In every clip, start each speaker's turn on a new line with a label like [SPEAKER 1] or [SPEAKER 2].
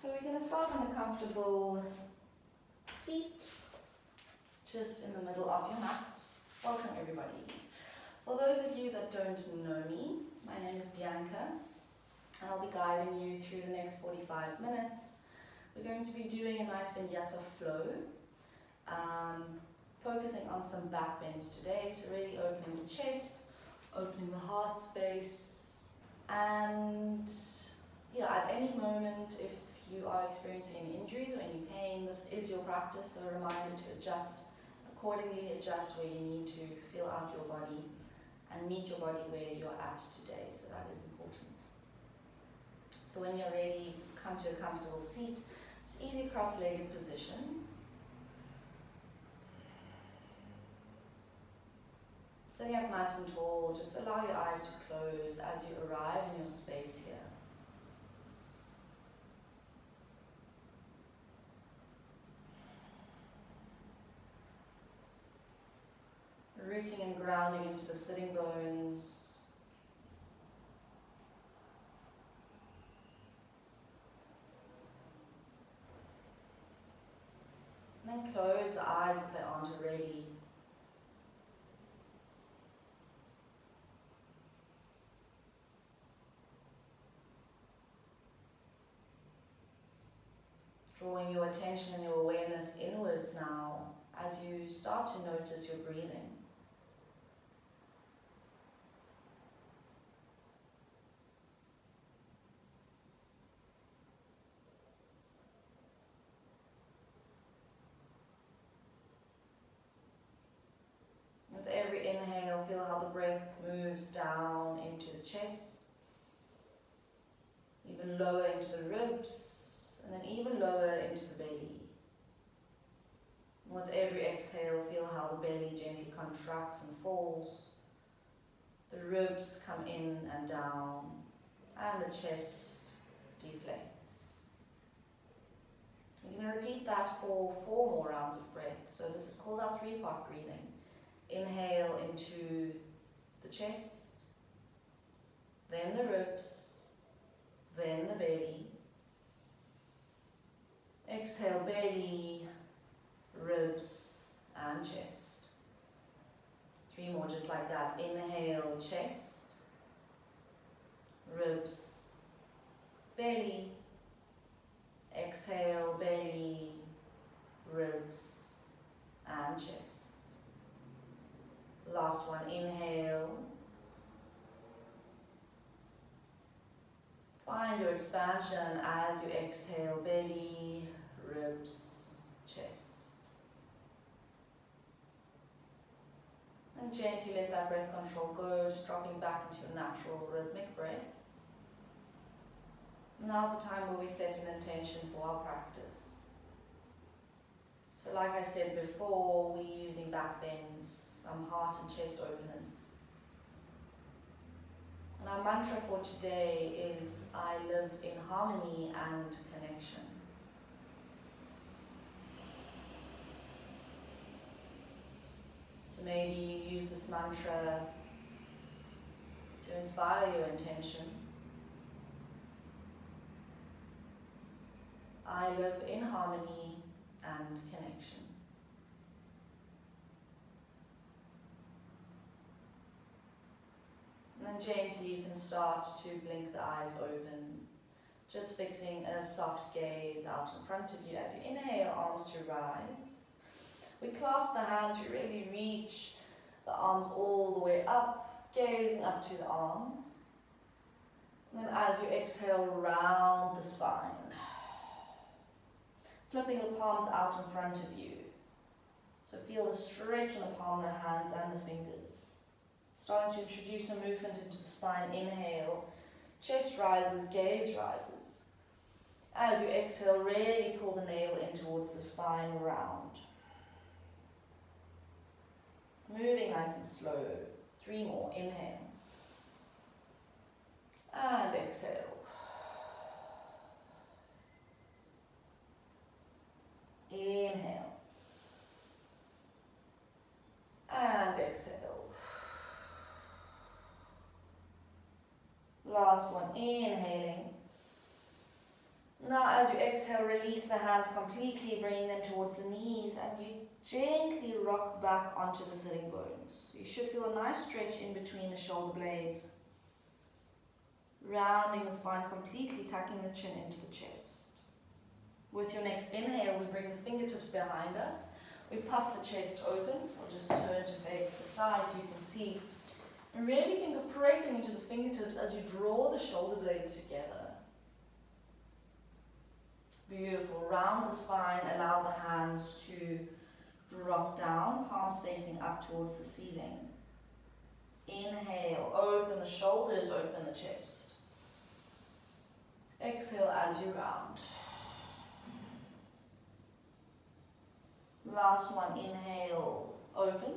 [SPEAKER 1] So we're going to start on a comfortable seat, just in the middle of your mat. Welcome everybody. For those of you that don't know me, my name is Bianca, and I'll be guiding you through the next 45 minutes. We're going to be doing a nice Vinyasa flow, focusing on some back bends today, so really opening the chest, opening the heart space, and at any moment, if you are experiencing any injuries or any pain, this is your practice, so a reminder to adjust accordingly, adjust where you need to, feel out your body and meet your body where you're at today, so that is important. So when you're ready, come to a comfortable seat. It's easy cross-legged position. Sitting up nice and tall, just allow your eyes to close as you arrive in your space here. Rooting and grounding into the sitting bones. And then close the eyes if they aren't already. Drawing your attention and your awareness inwards now as you start to notice your breathing. With every inhale, feel how the breath moves down into the chest, even lower into the ribs, and then even lower into the belly. With every exhale, feel how the belly gently contracts and falls. The ribs come in and down, and the chest deflates. You're going to repeat that for 4 more rounds of breath. So this is called our 3-part breathing. Inhale into the chest, then the ribs, then the belly. Exhale, belly, ribs, and chest. 3 more just like that. Inhale, chest, ribs, belly. Exhale, belly, ribs, and chest. Last one, inhale. Find your expansion as you exhale, belly, ribs, chest. And gently let that breath control go, just dropping back into your natural rhythmic breath. Now's the time where we set an intention for our practice. So like I said before, we're using back bends, some heart and chest openers. And our mantra for today is, I live in harmony and connection. So maybe you use this mantra to inspire your intention. I live in harmony and connection. And then gently you can start to blink the eyes open, just fixing a soft gaze out in front of you as you inhale, arms to rise. We clasp the hands, we really reach the arms all the way up, gazing up to the arms. And then as you exhale, round the spine. Flipping the palms out in front of you. So feel the stretch in the palm of the hands and the fingers. Starting to introduce some movement into the spine. Inhale, chest rises, gaze rises. As you exhale, really pull the navel in towards the spine, round. Moving nice and slow. 3 more, inhale. And exhale. Inhale. And exhale. Last one, inhaling. Now As you exhale, release the hands completely, bringing them towards the knees, and you gently rock back onto the sitting bones. You should feel a nice stretch in between the shoulder blades, rounding the spine completely, tucking the chin into the chest. With your next inhale, we bring the fingertips behind us. We puff the chest open, so I'll just turn to face the side so you can see. And really think of pressing into the fingertips as you draw the shoulder blades together. Beautiful. Round the spine, allow the hands to drop down, palms facing up towards the ceiling. Inhale, open the shoulders, open the chest. Exhale as you round. Last one, inhale, open.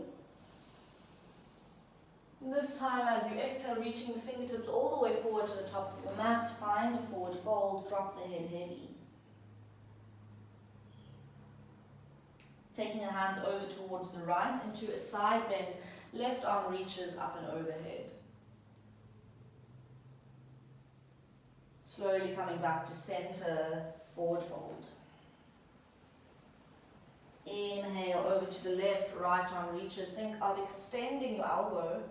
[SPEAKER 1] This time as you exhale, reaching the fingertips all the way forward to the top of your mat, find a forward fold, drop the head heavy. Taking the hands over towards the right into a side bend, left arm reaches up and overhead. Slowly coming back to center, forward fold. Inhale over to the left, right arm reaches. Think of extending your elbow.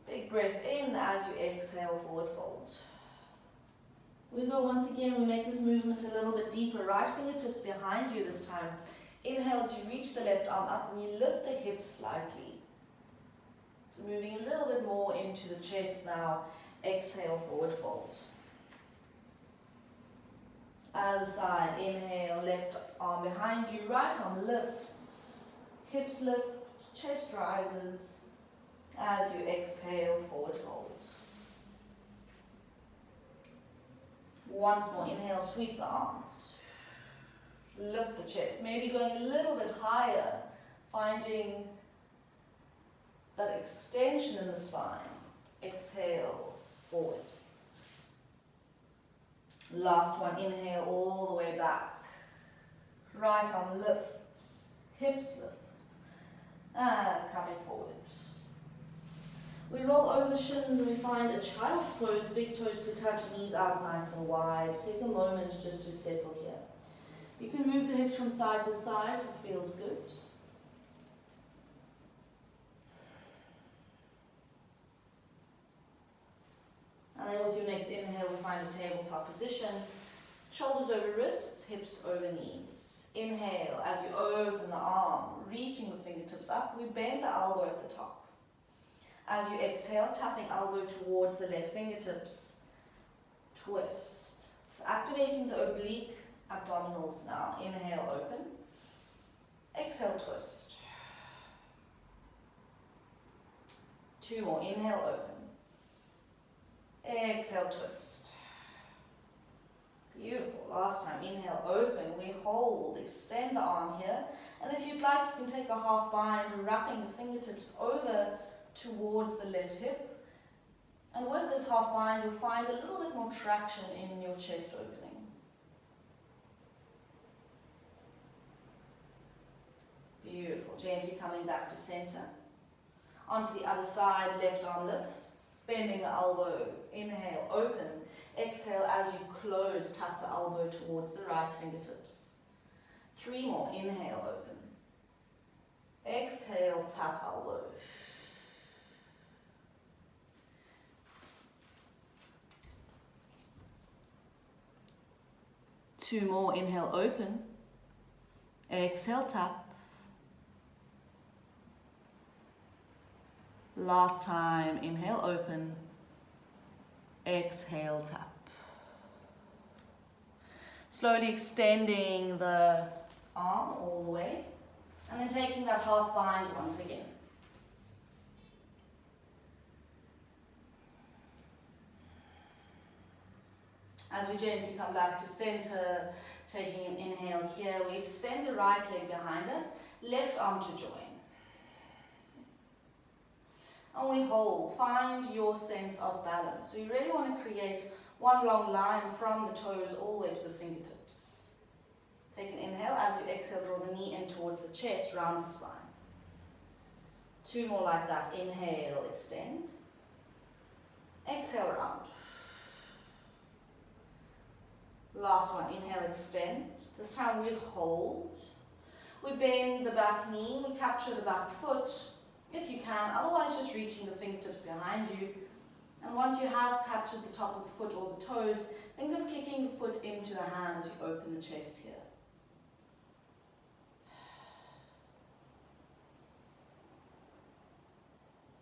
[SPEAKER 1] Big breath in as you exhale, forward fold. We go once again, we make this movement a little bit deeper. Right fingertips behind you this time. Inhale as you reach the left arm up and you lift the hips slightly. So moving a little bit more into the chest now. Exhale, forward fold. Other side, inhale, left arm behind you, right arm lifts, hips lift, chest rises. As you exhale, forward fold. Once more, inhale, sweep the arms. Lift the chest, maybe going a little bit higher, finding that extension in the spine. Exhale, forward. Last one, inhale all the way back. Right arm lifts, hips lift, and coming forward. We roll over the shins and we find a child's pose, big toes to touch, knees out nice and wide. Take a moment just to settle here. You can move the hips from side to side if it feels good. And then with your next inhale, we find a tabletop position. Shoulders over wrists, hips over knees. Inhale, as you open the arm, reaching the fingertips up, we bend the elbow at the top. As you exhale, tapping elbow towards the left fingertips, twist. So activating the oblique abdominals now. Inhale, open. Exhale, twist. Two more. Inhale, open. Exhale, twist. Beautiful. Last time. Inhale, open. We hold. Extend the arm here. And if you'd like, you can take a half bind, wrapping the fingertips over towards the left hip. And with this half bind, you'll find a little bit more traction in your chest opening. Beautiful. Gently coming back to center. Onto the other side, left arm lifts, bending the elbow. Inhale, open. Exhale, as you close, tap the elbow towards the right fingertips. Three more. Inhale, open. Exhale, tap elbow. Two more. Inhale, open. Exhale, tap. Last time. Inhale, open. Exhale, tap. Slowly extending the arm all the way. And then taking that half bind once again. As we gently come back to center, taking an inhale here, we extend the right leg behind us, left arm to join. And we hold. Find your sense of balance. So you really want to create one long line from the toes all the way to the fingertips. Take an inhale. As you exhale, draw the knee in towards the chest, round the spine. Two more like that. Inhale, extend. Exhale, round. Last one, inhale, extend. This time we hold. We bend the back knee, we capture the back foot if you can, otherwise just reaching the fingertips behind you. And once you have captured the top of the foot or the toes, think of kicking the foot into the hand as you open the chest here.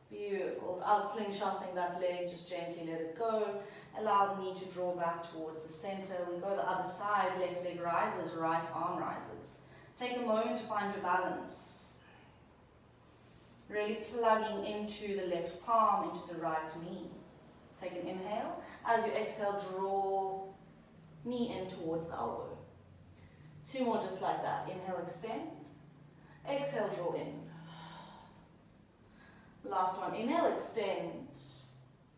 [SPEAKER 1] Beautiful. Without slingshotting that leg, just gently let it go. Allow the knee to draw back towards the center. We go the other side, left leg rises, right arm rises. Take a moment to find your balance. Really plugging into the left palm, into the right knee. Take an inhale. As you exhale, draw knee in towards the elbow. 2 more just like that. Inhale, extend. Exhale, draw in. Last one. Inhale, extend.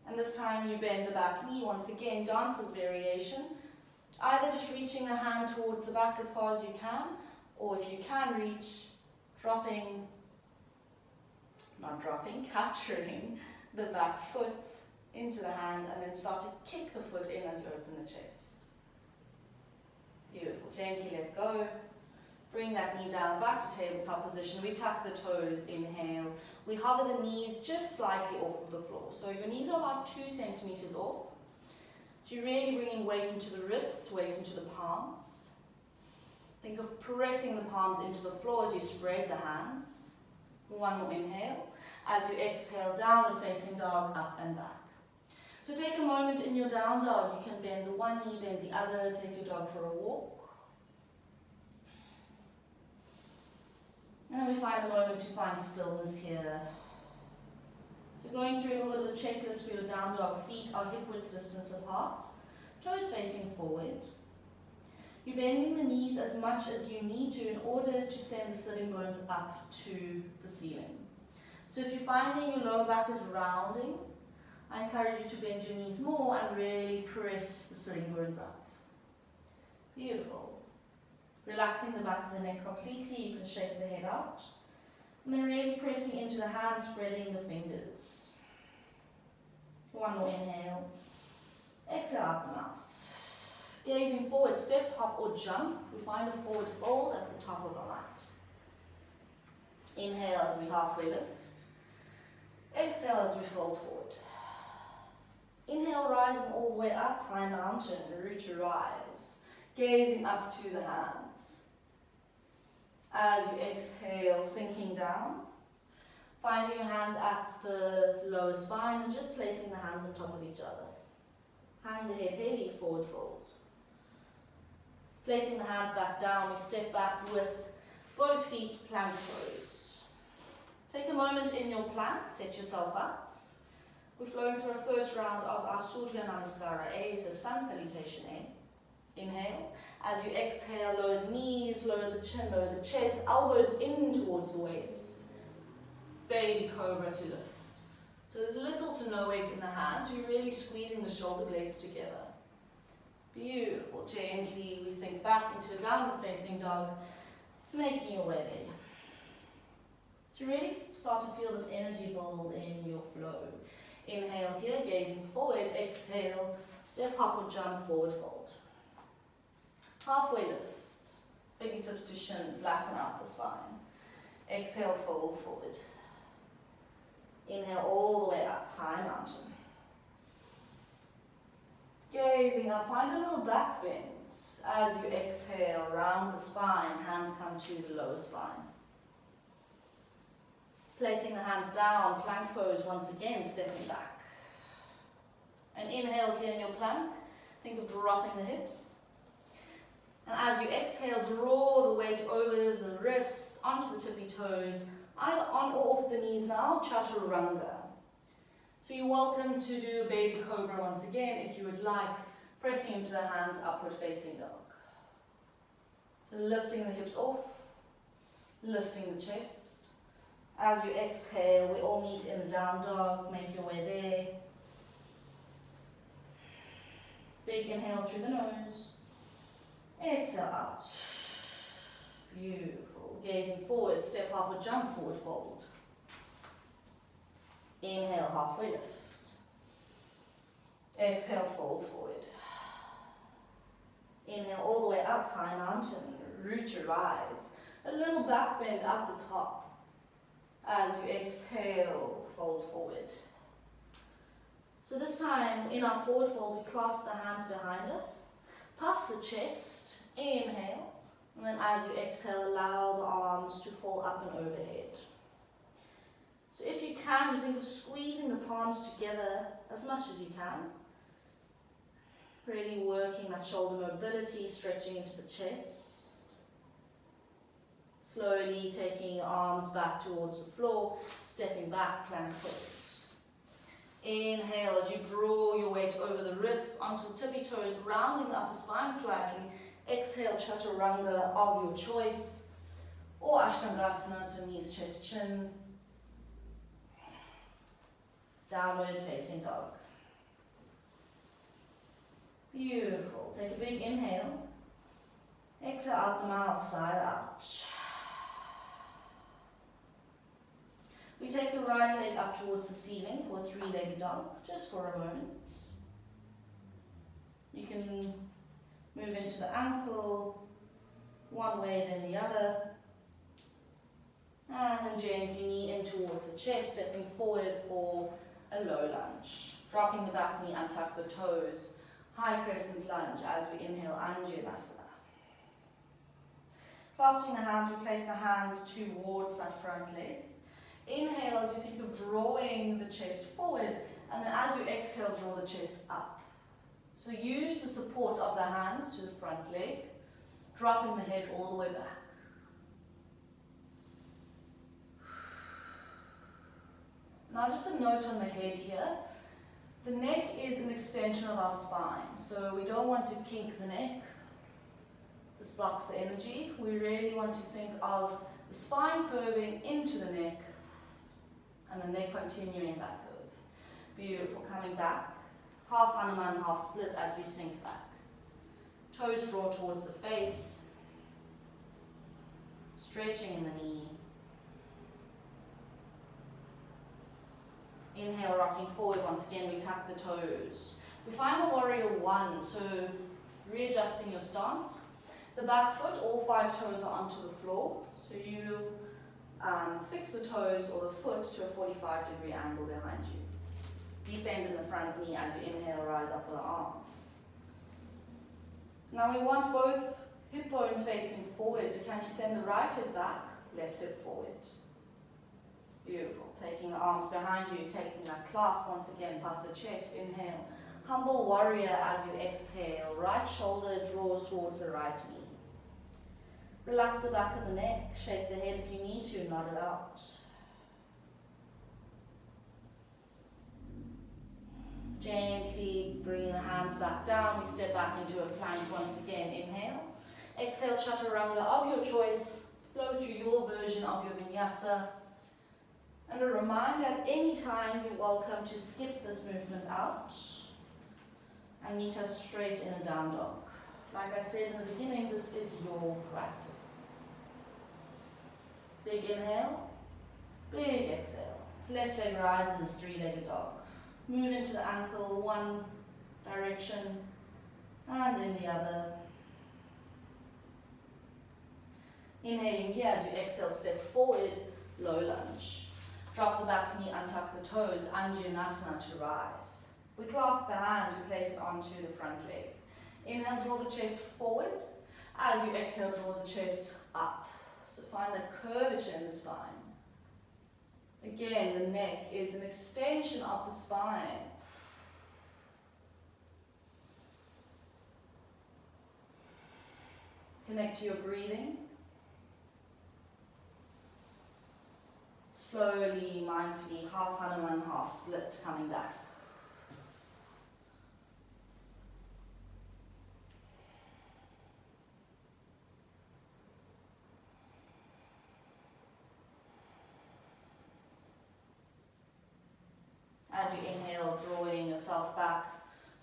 [SPEAKER 1] And this time you bend the back knee. Once again, dancer's variation. Either just reaching the hand towards the back as far as you can, or if you can reach, capturing the back foot into the hand, and then start to kick the foot in as you open the chest. Beautiful. Gently let go. Bring that knee down back to tabletop position. We tuck the toes, inhale. We hover the knees just slightly off of the floor. So your knees are about 2 centimeters off. So you're really bringing weight into the wrists, weight into the palms. Think of pressing the palms into the floor as you spread the hands. 1 more inhale. As you exhale, downward facing dog, up and back. So take a moment in your down dog. You can bend the one knee, bend the other, take your dog for a walk. And then we find a moment to find stillness here. So going through a little bit of a checklist for your down dog. Feet are hip width distance apart. Toes facing forward. You're bending the knees as much as you need to in order to send the sitting bones up to the ceiling. So if you're finding your lower back is rounding, I encourage you to bend your knees more and really press the sitting bones up. Beautiful. Relaxing the back of the neck completely, you can shake the head out. And then really pressing into the hands, spreading the fingers. 1 more inhale. Exhale out the mouth. Gazing forward, step, hop or jump. We find a forward fold at the top of the mat. Inhale as we halfway lift. Exhale as we fold forward. Inhale, rising all the way up, high mountain, root to rise. Gazing up to the hands. As you exhale, sinking down. Finding your hands at the lower spine and just placing the hands on top of each other. Hang the head heavy, forward fold. Placing the hands back down, we step back with both feet plank pose. Take a moment in your plank, set yourself up. We're flowing through our first round of our Surya Namaskara A, so Sun Salutation A. Inhale. As you exhale, lower the knees, lower the chin, lower the chest, elbows in towards the waist. Baby Cobra to lift. So there's little to no weight in the hands. You're really squeezing the shoulder blades together. Beautiful. Gently we sink back into a downward facing dog, making your way there. So really start to feel this energy build in your flow. Inhale here, gazing forward. Exhale, step, hop or jump, forward fold. Halfway lift. Fingertips to shin, flatten out the spine. Exhale, fold forward. Inhale all the way up, high mountain. Gazing up, find a little back bend. As you exhale, round the spine, hands come to the lower spine. Placing the hands down, plank pose once again, stepping back. And inhale here in your plank, think of dropping the hips. And as you exhale, draw the weight over the wrist, onto the tippy toes, either on or off the knees now, chaturanga. So you're welcome to do baby cobra once again if you would like, pressing into the hands, upward facing dog. So lifting the hips off, lifting the chest. As you exhale, we all meet in the down dog, make your way there. Big inhale through the nose. Exhale out. Beautiful. Gazing forward, step up or jump forward, fold. Inhale, halfway lift. Exhale, fold forward. up, high mountain, root to rise. A little back bend at the top. As you exhale, fold forward. So this time, in our forward fold, we clasp the hands behind us, puff the chest, inhale, and then as you exhale, allow the arms to fall up and overhead. So if you can, you think of squeezing the palms together as much as you can. Really working that shoulder mobility, stretching into the chest. Slowly taking your arms back towards the floor, stepping back, plank pose. Inhale as you draw your weight over the wrists onto the tippy toes, rounding the upper spine slightly. Exhale, chaturanga of your choice, or ashtangasana, so knees, chest, chin. Downward facing dog. Beautiful. Take a big inhale. Exhale out the mouth, side out. We take the right leg up towards the ceiling for a three-legged dog, just for a moment. You can move into the ankle, one way then the other. And then gently knee in towards the chest, stepping forward for a low lunge. Dropping the back knee, untuck the toes. High crescent lunge as we inhale, Vinyasa. Clasping the hands, we place the hands towards that front leg. Inhale as you think of drawing the chest forward, and then as you exhale, draw the chest up. So use the support of the hands to the front leg, dropping the head all the way back. Now just a note on the head here. The neck is an extension of our spine, so we don't want to kink the neck. This blocks the energy. We really want to think of the spine curving into the neck and the neck continuing that curve. Beautiful. Coming back. Half Hanuman, half split as we sink back. Toes draw towards the face. Stretching in the knee. Inhale, rocking forward. Once again, we tuck the toes. We find the warrior one, so readjusting your stance. The back foot, all 5 toes are onto the floor. So you fix the toes or the foot to a 45-degree angle behind you. Deep end in the front knee as you inhale, rise up with the arms. Now we want both hip bones facing forward. So can you send the right hip back, left hip forward? Beautiful. Taking the arms behind you, taking that clasp once again, puff the chest, inhale. Humble warrior as you exhale. Right shoulder draws towards the right knee. Relax the back of the neck, shake the head if you need to, nod it out. Gently bringing the hands back down, we step back into a plank once again. Inhale. Exhale, chaturanga of your choice. Flow through your version of your vinyasa. And a reminder, at any time you're welcome to skip this movement out and meet us straight in a down dog. Like I said in the beginning, this is your practice. Big inhale, big exhale. Left leg rises, three-legged dog. Move into the ankle, one direction, and then the other. Inhaling here as you exhale, step forward, low lunge. Drop the back knee, untuck the toes, Vinyasa to rise. We clasp the hands, we place it onto the front leg. Inhale, draw the chest forward. As you exhale, draw the chest up. So find that curvature in the spine. Again, the neck is an extension of the spine. Connect to your breathing. Slowly, mindfully, half Hanuman, half split, coming back. As you inhale, drawing yourself back,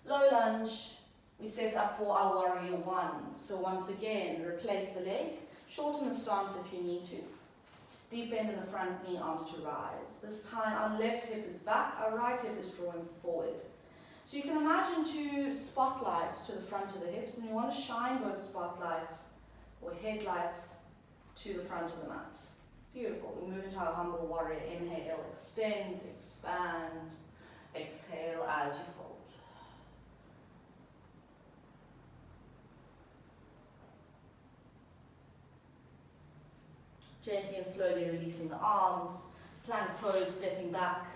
[SPEAKER 1] low lunge, we set up for our warrior one. So once again, replace the leg, shorten the stance if you need to. Deep bend in the front knee, arms to rise. This time our left hip is back, our right hip is drawing forward. So you can imagine two spotlights to the front of the hips, and you want to shine both spotlights or headlights to the front of the mat. Beautiful. We move into our humble warrior. Inhale, extend, expand. Exhale as you fold. Gently and slowly releasing the arms. Plank pose, stepping back.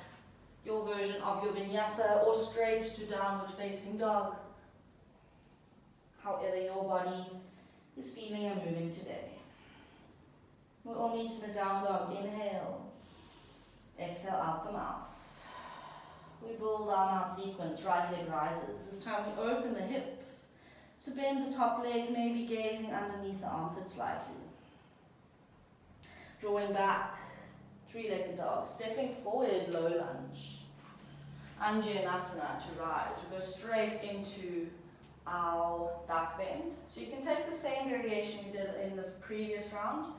[SPEAKER 1] Your version of your vinyasa, or straight to downward facing dog. However your body is feeling and moving today. We all meet in a down dog. Inhale. Exhale out the mouth. We build on our sequence. Right leg rises. This time we open the hip. So bend the top leg, maybe gazing underneath the armpit slightly. Drawing back. Three-legged dog. Stepping forward, low lunge. Vinyasa to rise. We go straight into our back bend. So you can take the same variation you did in the previous round.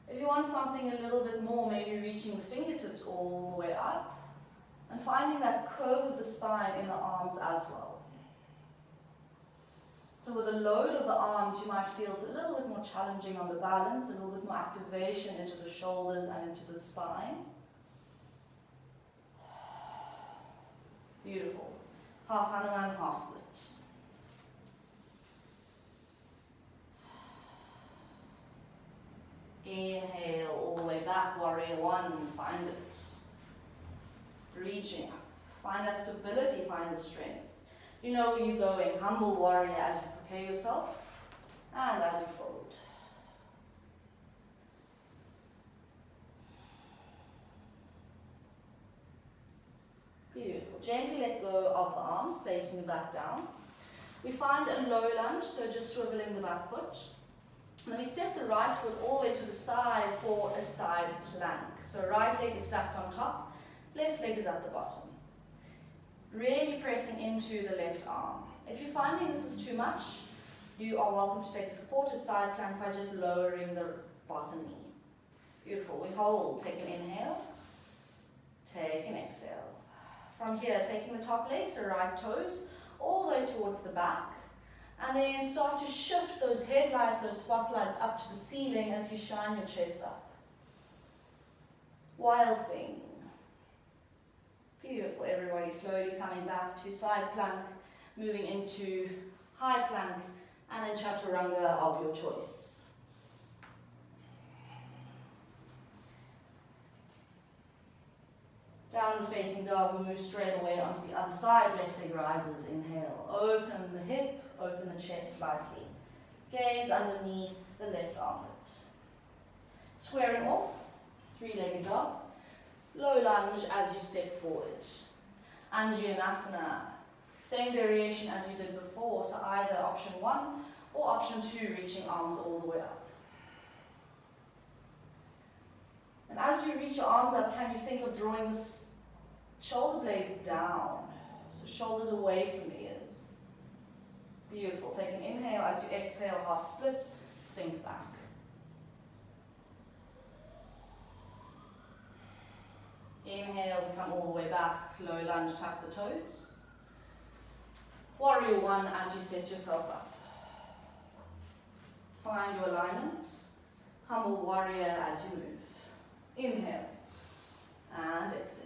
[SPEAKER 1] If you want something a little bit more, maybe reaching the fingertips all the way up and finding that curve of the spine in the arms as well. So with the load of the arms, you might feel it's a little bit more challenging on the balance, a little bit more activation into the shoulders and into the spine. Beautiful. Half Hanuman, half split. Inhale all the way back, warrior one, find it. Reaching up. Find that stability, find the strength. You know where you're going. Humble warrior as you prepare yourself and as you fold. Beautiful. Gently let go of the arms, placing the back down. We find a low lunge, so just swiveling the back foot. And then we step the right foot all the way to the side for a side plank. So right leg is stacked on top, left leg is at the bottom. Really pressing into the left arm. If you're finding this is too much, you are welcome to take a supported side plank by just lowering the bottom knee. Beautiful. We hold. Take an inhale. Take an exhale. From here, taking the top leg, so right toes, all the way towards the back. And then start to shift those headlights, those spotlights up to the ceiling as you shine your chest up. Wild thing. Beautiful. Everybody slowly coming back to side plank, moving into high plank, and then chaturanga of your choice. Downward facing dog, we move straight away onto the other side. Left leg rises. Inhale. Open the hip, open the chest slightly. Gaze underneath the left armpit. Squaring off, three-legged dog. Low lunge as you step forward. Vinyasa, same variation as you did before, so either option 1 or option 2, reaching arms all the way up. And as you reach your arms up, can you think of drawing the shoulder blades down? So shoulders away from the ears. Beautiful. Take an inhale as you exhale, half split, sink back. Inhale, we come all the way back, low lunge, tap the toes. Warrior one as you set yourself up. Find your alignment. Humble warrior as you move. Inhale and exhale.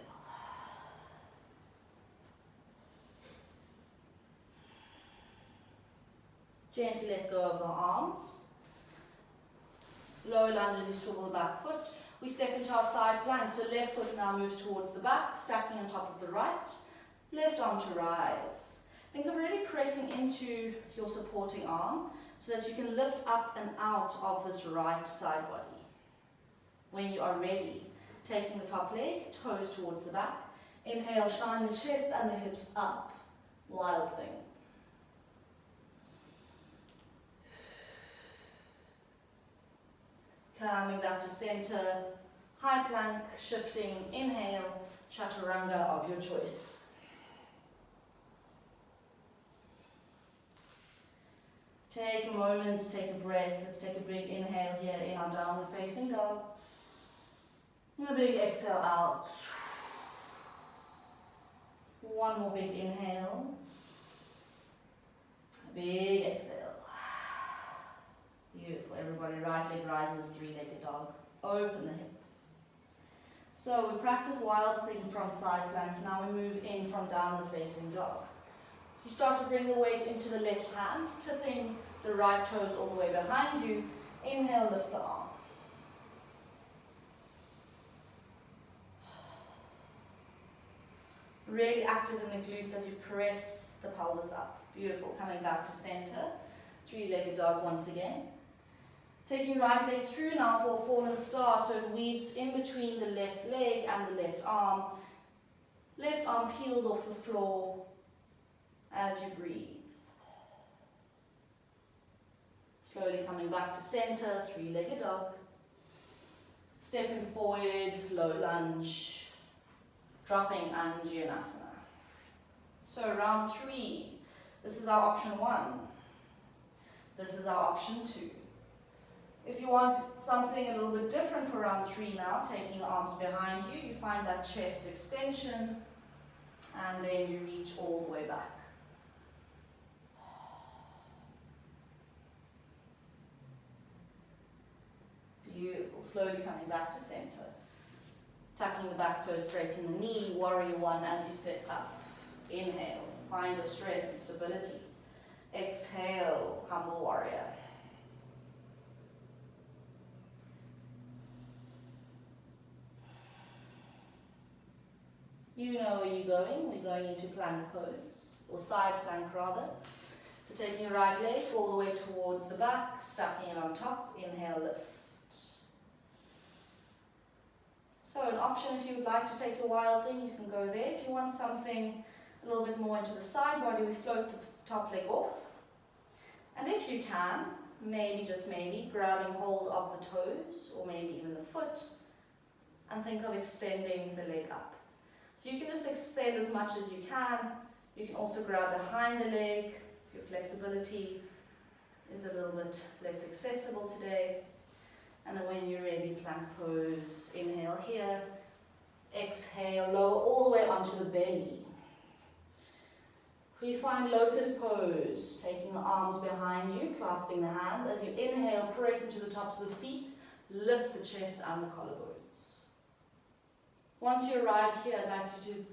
[SPEAKER 1] Gently let go of the arms. Low lunge as you swivel the back foot. We step into our side plank, so left foot now moves towards the back, stacking on top of the right. Left arm to rise. Think of really pressing into your supporting arm so that you can lift up and out of this right side body. When you are ready, taking the top leg, toes towards the back. Inhale, shine the chest and the hips up. Wild thing. Coming back to center, high plank, shifting, inhale, chaturanga of your choice. Take a moment, take a breath. Let's take a big inhale here in our downward facing dog. And a big exhale out. One more big inhale. Big exhale. Beautiful. Everybody, right leg rises, three-legged dog. Open the hip. So we practice wild thing from side plank. Now we move in from downward facing dog. You start to bring the weight into the left hand, tipping the right toes all the way behind you. Inhale, lift the arm. Really active in the glutes as you press the pelvis up. Beautiful. Coming back to center. Three-legged dog once again. Taking right leg through now for a fallen star, so it weaves in between the left leg and the left arm. Left arm peels off the floor as you breathe. Slowly coming back to center, three-legged dog. Stepping forward, low lunge. Dropping Vinyasa. So round 3, this is our option 1. This is our option 2. If you want something a little bit different for round 3 now, taking arms behind you, you find that chest extension and then you reach all the way back. Beautiful. Slowly coming back to center. Tucking the back toe straight in the knee, warrior 1 as you sit up. Inhale, find your strength and stability. Exhale, humble warrior. You know where you're going. We're going into plank pose, or side plank rather. So taking your right leg all the way towards the back, stacking it on top. Inhale, lift. So an option, if you would like to take your wild thing, you can go there. If you want something a little bit more into the side body, we float the top leg off. And if you can, maybe, just maybe, grabbing hold of the toes, or maybe even the foot, and think of extending the leg up. So you can just extend as much as you can. You can also grab behind the leg if your flexibility is a little bit less accessible today. And then when you're ready, plank pose. Inhale here. Exhale, lower all the way onto the belly. We find locust pose, taking the arms behind you, clasping the hands. As you inhale, press into the tops of the feet, lift the chest and the collarbones. Once you arrive here, I'd like you to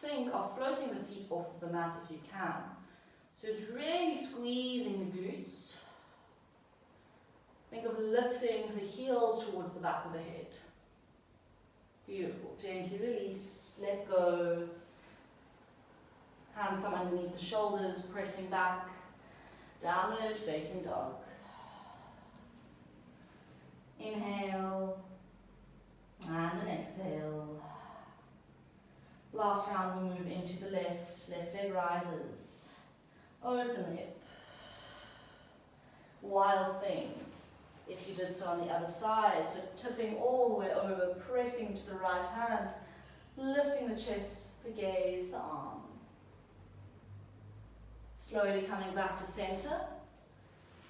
[SPEAKER 1] think of floating the feet off of the mat if you can. So it's really squeezing the glutes. Think of lifting the heels towards the back of the head. Beautiful. Gently release, let go. Hands come underneath the shoulders, pressing back. Downward facing dog. Inhale. And an exhale. Last round we move into the left. Left leg rises. Open the hip. Wild thing. If you did so on the other side, so tipping all the way over, pressing to the right hand, lifting the chest, the gaze, the arm. Slowly coming back to center.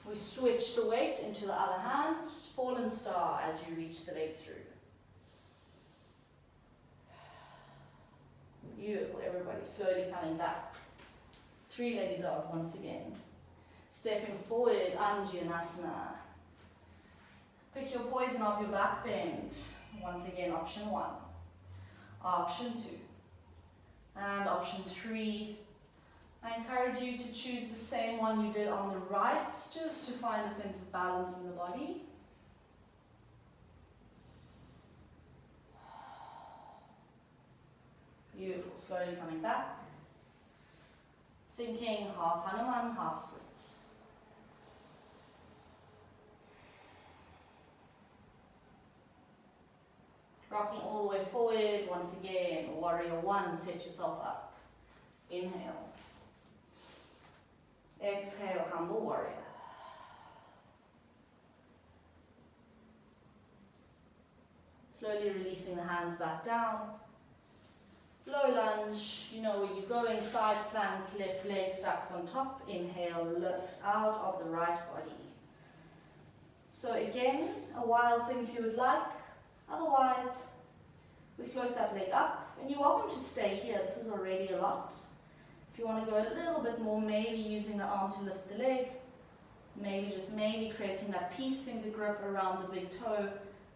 [SPEAKER 1] We switch the weight into the other hand, fallen star as you reach the leg through. Beautiful, everybody. Slowly coming back. Three-legged dog once again. Stepping forward, Vinyasa. Pick your poison of your back bend. Once again, option 1. Option 2. And option 3. I encourage you to choose the same one you did on the right, just to find a sense of balance in the body. Beautiful. Slowly coming back. Sinking, half Hanuman, half split. Rocking all the way forward. Once again, warrior 1, set yourself up. Inhale. Exhale, humble warrior. Slowly releasing the hands back down. Low lunge, you know where you're going. Side plank, left leg stacks on top. Inhale, lift out of the right body. So again, a wild thing if you would like. Otherwise, We float that leg up, and you're welcome to stay here. This is already a lot. If you want to go a little bit more, maybe using the arm to lift the leg, maybe creating that peace finger grip around the big toe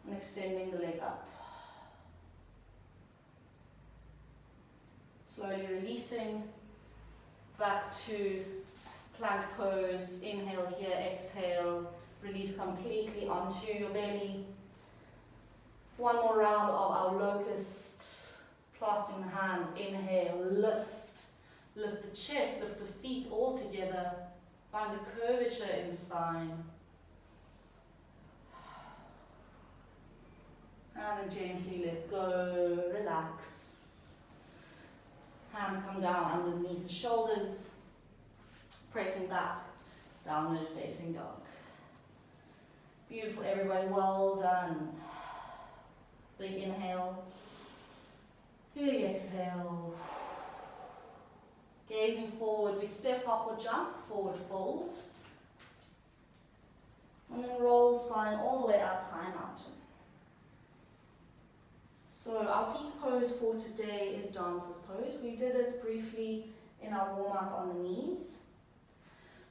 [SPEAKER 1] and extending the leg up. Slowly releasing back to plank pose. Inhale here, exhale, release completely onto your belly. One more round of our locust, clasping the hands. Inhale, lift the chest, lift the feet all together. Find the curvature in the spine. And then gently let go, relax. Hands come down underneath the shoulders, pressing back, downward facing dog. Beautiful, everybody, well done. Big inhale, big exhale. Gazing forward, we step up or jump, forward fold. And then roll spine all the way up, high mountain. So our peak pose for today is dancer's pose. We did it briefly in our warm-up on the knees.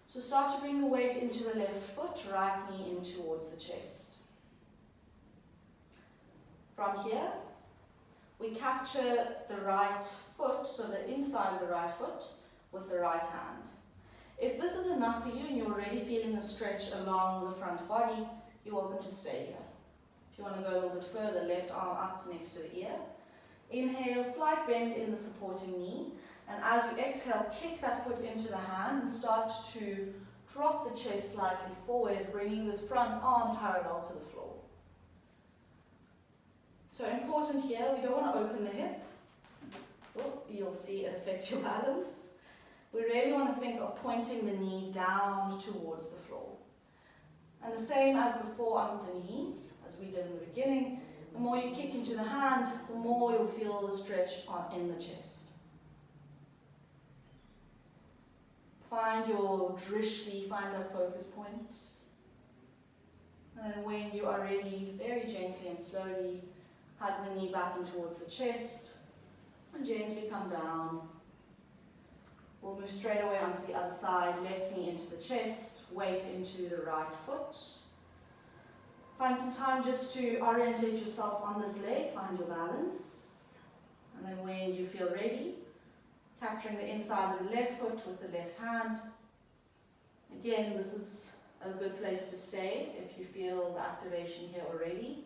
[SPEAKER 1] So start to bring the weight into the left foot, right knee in towards the chest. From here, we capture the right foot, so the inside of the right foot, with the right hand. If this is enough for you and you're already feeling the stretch along the front body, you're welcome to stay here. If you want to go a little bit further, left arm up next to the ear. Inhale, slight bend in the supporting knee. And as you exhale, kick that foot into the hand and start to drop the chest slightly forward, bringing this front arm parallel to the floor. So important here, we don't want to open the hip. Oh, you'll see it affects your balance. We really want to think of pointing the knee down towards the floor. And the same as before on the knees, as we did in the beginning, the more you kick into the hand, the more you'll feel the stretch in the chest. Find your drishti, find that focus point. And then when you are ready, very gently and slowly, hug the knee back in towards the chest, and gently come down. We'll move straight away onto the other side, left knee into the chest, weight into the right foot. Find some time just to orientate yourself on this leg, find your balance. And then when you feel ready, capturing the inside of the left foot with the left hand. Again, this is a good place to stay if you feel the activation here already.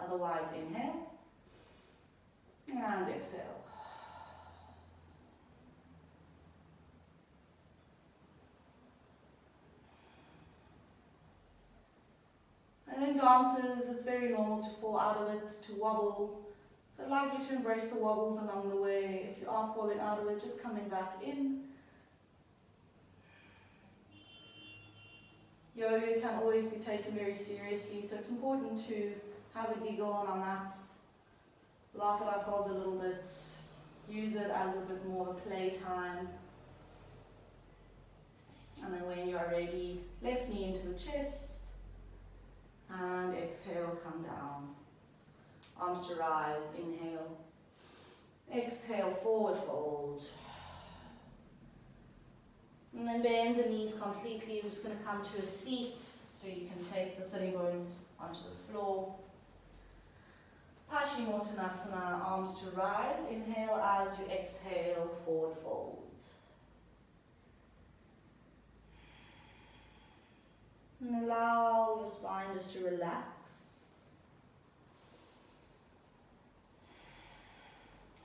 [SPEAKER 1] Otherwise, inhale and exhale. And in dances, it's very normal to fall out of it, to wobble. So I'd like you to embrace the wobbles along the way. If you are falling out of it, just coming back in. Yoga can always be taken very seriously, so it's important to have a giggle on our mats, laugh at ourselves a little bit, use it as a bit more of a play time. And then when you are ready, left knee into the chest, and exhale, come down. Arms to rise, inhale. Exhale, forward fold. And then bend the knees completely. We're just going to come to a seat so you can take the sitting bones onto the floor. Paschimottanasana, arms to rise. Inhale as you exhale, forward fold. And allow your spine just to relax.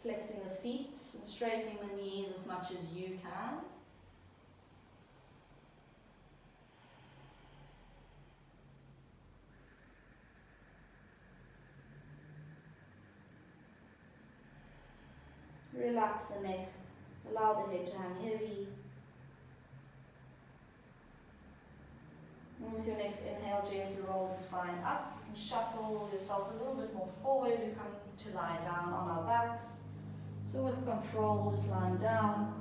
[SPEAKER 1] Flexing the feet and straightening the knees as much as you can. Relax the neck, allow the head to hang heavy. And with your next inhale, gently roll the spine up and shuffle yourself a little bit more forward. We come to lie down on our backs. So with control, just lying down.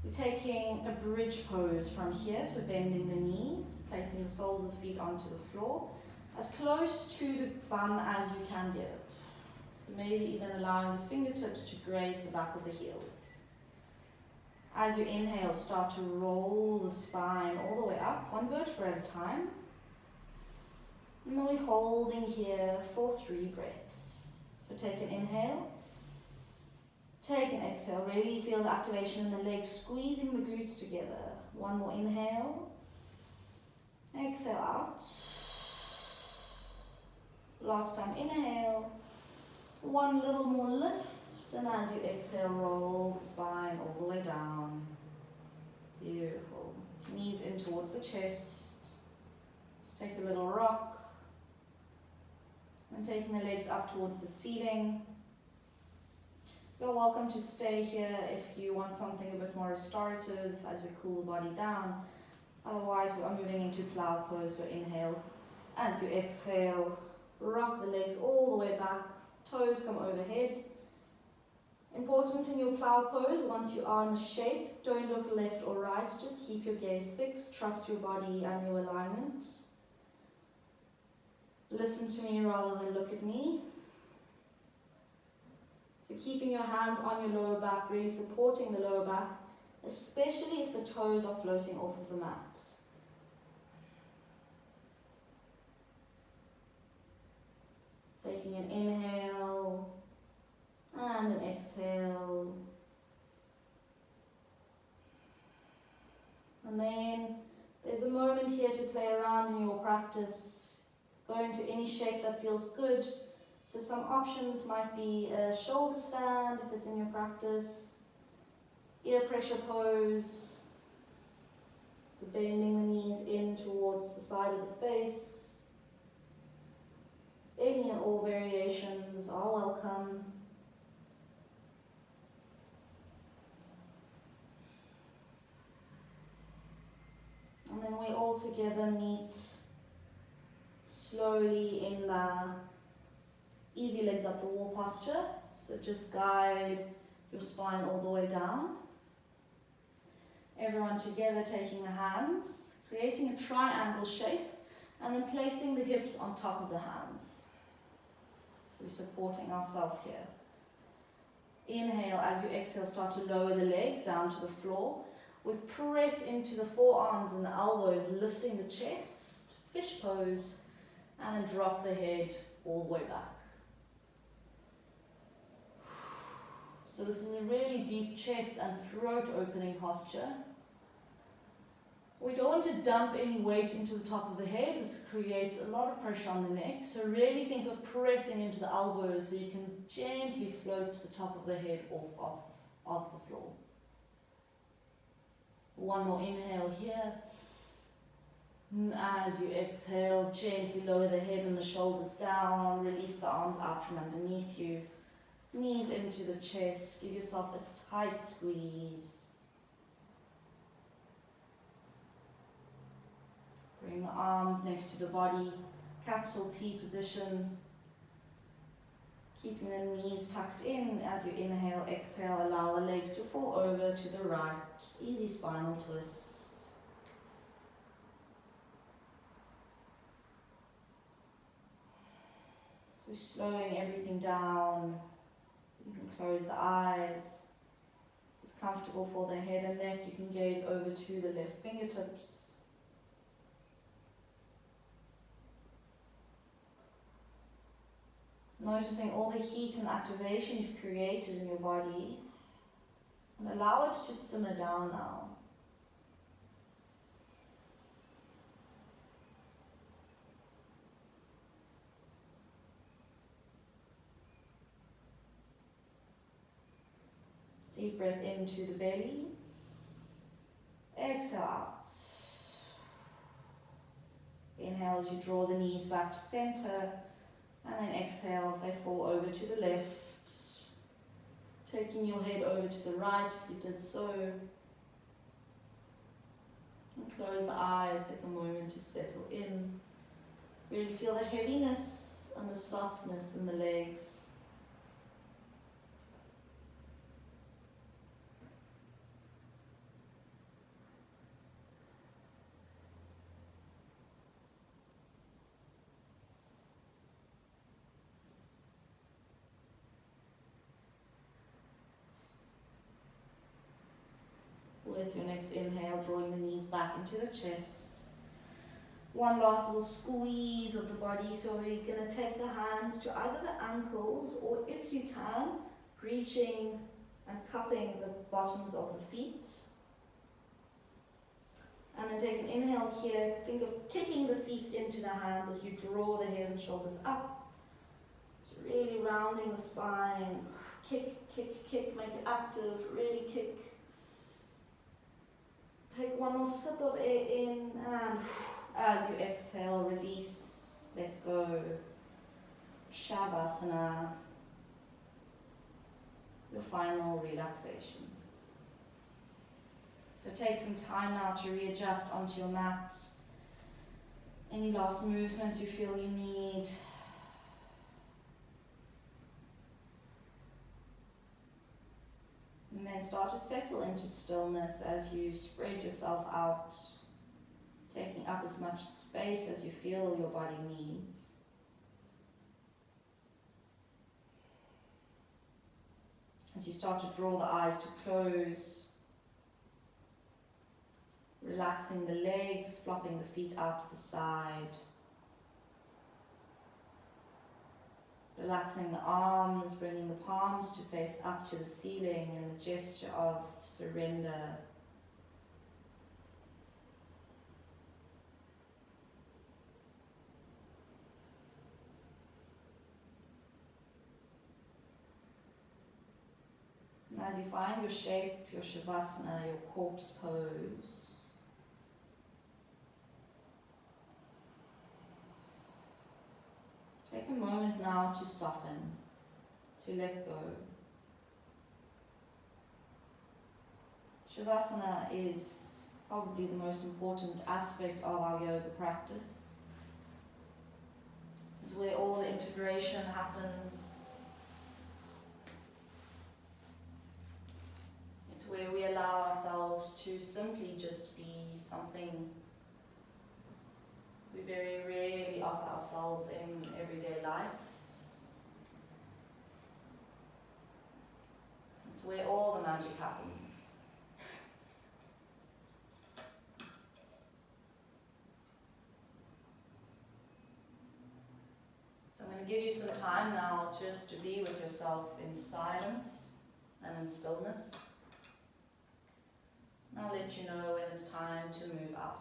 [SPEAKER 1] We're taking a bridge pose from here, so bending the knees, placing the soles of the feet onto the floor, as close to the bum as you can get it. So maybe even allowing the fingertips to graze the back of the heels. As you inhale, start to roll the spine all the way up, one vertebra at a time. And then we're holding here for 3 breaths. So take an inhale, take an exhale. Really feel the activation in the legs, squeezing the glutes together. One more inhale, exhale out. Last time, inhale, one little more lift, and as you exhale, roll the spine all the way down. Beautiful. Knees in towards the chest. Just take a little rock. And taking the legs up towards the ceiling. You're welcome to stay here if you want something a bit more restorative as we cool the body down. Otherwise, we are moving into plow pose, so inhale. As you exhale, rock the legs all the way back, toes come overhead. Important in your plow pose, once you are in the shape, don't look left or right, just keep your gaze fixed, trust your body and your alignment. Listen to me rather than look at me. So keeping your hands on your lower back, really supporting the lower back, especially if the toes are floating off of the mat. Taking an inhale and an exhale. And then there's a moment here to play around in your practice. Go into any shape that feels good. So some options might be a shoulder stand if it's in your practice, ear pressure pose, bending the knees in towards the side of the face. Any and all variations are welcome. And then we all together meet slowly in the easy legs up the wall posture. So just guide your spine all the way down. Everyone together taking the hands, creating a triangle shape, and then placing the hips on top of the hands. So we're supporting ourselves here. Inhale, as you exhale, start to lower the legs down to the floor. We press into the forearms and the elbows, lifting the chest, fish pose, and then drop the head all the way back. So this is a really deep chest and throat opening posture. We don't want to dump any weight into the top of the head. This creates a lot of pressure on the neck. So really think of pressing into the elbows so you can gently float the top of the head off the floor. One more inhale here. And as you exhale, gently lower the head and the shoulders down. Release the arms out from underneath you. Knees into the chest. Give yourself a tight squeeze. Bring the arms next to the body. Capital T position. Keeping the knees tucked in as you inhale, exhale. Allow the legs to fall over to the right. Easy spinal twist. So slowing everything down. You can close the eyes. If it's comfortable for the head and neck, you can gaze over to the left fingertips. Noticing all the heat and activation you've created in your body, and allow it to simmer down now. Deep breath into the belly. Exhale out. Inhale as you draw the knees back to center. And then exhale, they fall over to the left. Taking your head over to the right if you did so. And close the eyes, take a moment to settle in. Really feel the heaviness and the softness in the legs. with your next inhale, drawing the knees back into the chest. One last little squeeze of the body. So we're going to take the hands to either the ankles, or if you can, reaching and cupping the bottoms of the feet. And then take an inhale here. Think of kicking the feet into the hands as you draw the head and shoulders up. So really rounding the spine. Kick, kick, kick. Make it active. Really kick. Take one more sip of air in, and as you exhale, release, let go. Shavasana. Your final relaxation. So take some time now to readjust onto your mat. Any last movements you feel you need. And then start to settle into stillness as you spread yourself out, taking up as much space as you feel your body needs. As you start to draw the eyes to close, relaxing the legs, flopping the feet out to the side. Relaxing the arms, bringing the palms to face up to the ceiling in the gesture of surrender. And as you find your shape, your shavasana, your corpse pose, take a moment now to soften, to let go. Shavasana is probably the most important aspect of our yoga practice. It's where all the integration happens. It's where we allow ourselves to simply just be something we very rarely offer ourselves in everyday life. It's where all the magic happens. So I'm going to give you some time now just to be with yourself in silence and in stillness. And I'll let you know when it's time to move out.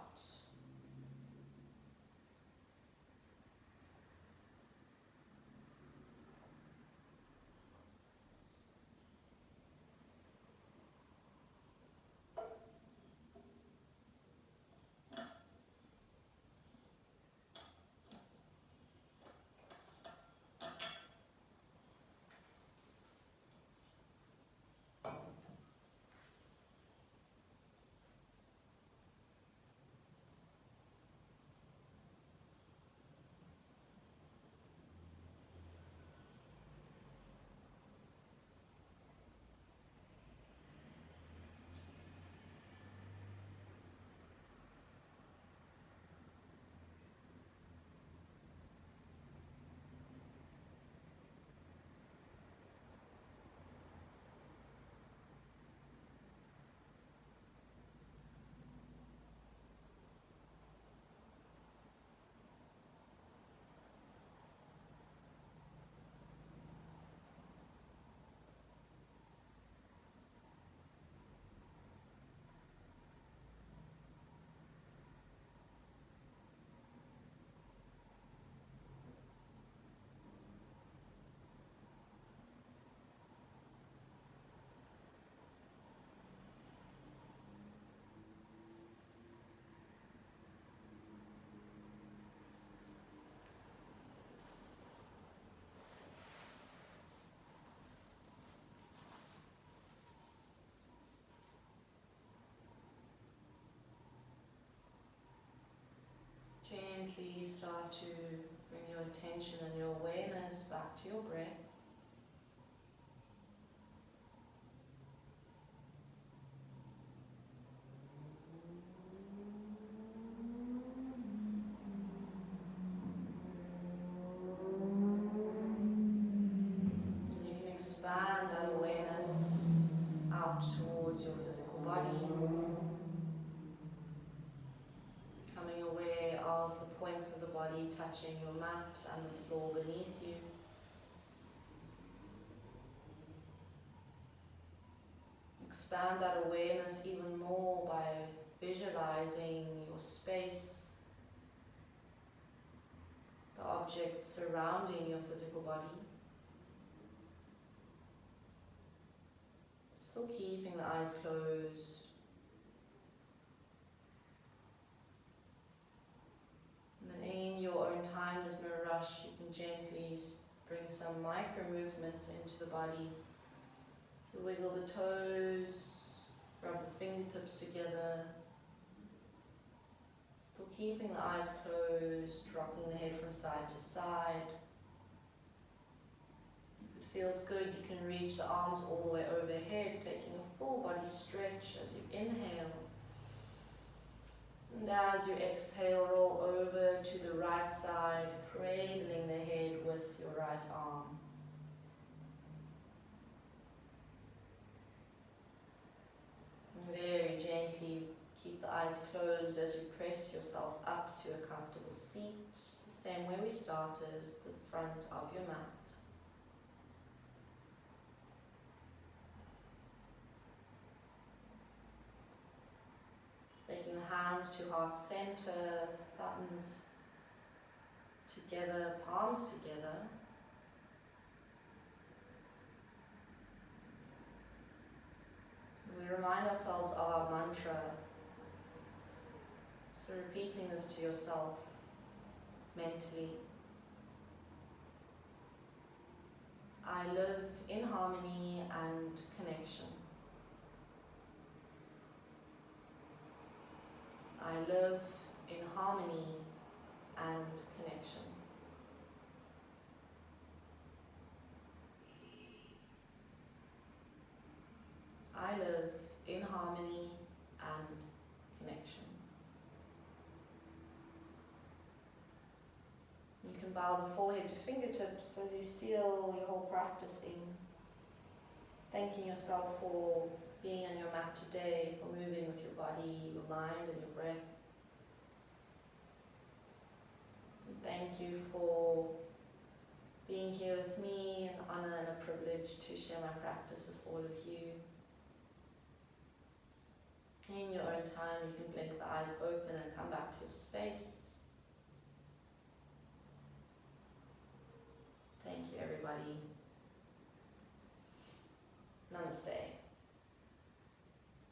[SPEAKER 1] Gently start to bring your attention and your awareness back to your breath. And you can expand that awareness out towards your physical body. of the points of the body touching your mat and the floor beneath you. Expand that awareness even more by visualizing your space, the objects surrounding your physical body. Still keeping the eyes closed. And then in your own time, there's no rush, you can gently bring some micro movements into the body. You wiggle the toes, rub the fingertips together. Still keeping the eyes closed, rocking the head from side to side. If it feels good, you can reach the arms all the way overhead, taking a full body stretch as you inhale. And as you exhale, roll over to the right side, cradling the head with your right arm. And very gently keep the eyes closed as you press yourself up to a comfortable seat, the same way we started, the front of your mat. Taking the hands to heart center, thumbs together, palms together. We remind ourselves of our mantra. So repeating this to yourself mentally. I live in harmony and connection. I live in harmony and connection. I live in harmony and connection. You can bow the forehead to fingertips as you seal your whole practice in, thanking yourself for being on your mat today, for moving with your body, your mind and your breath. And thank you for being here with me, an honor and a privilege to share my practice with all of you. In your own time, you can blink the eyes open and come back to your space. Thank you, everybody.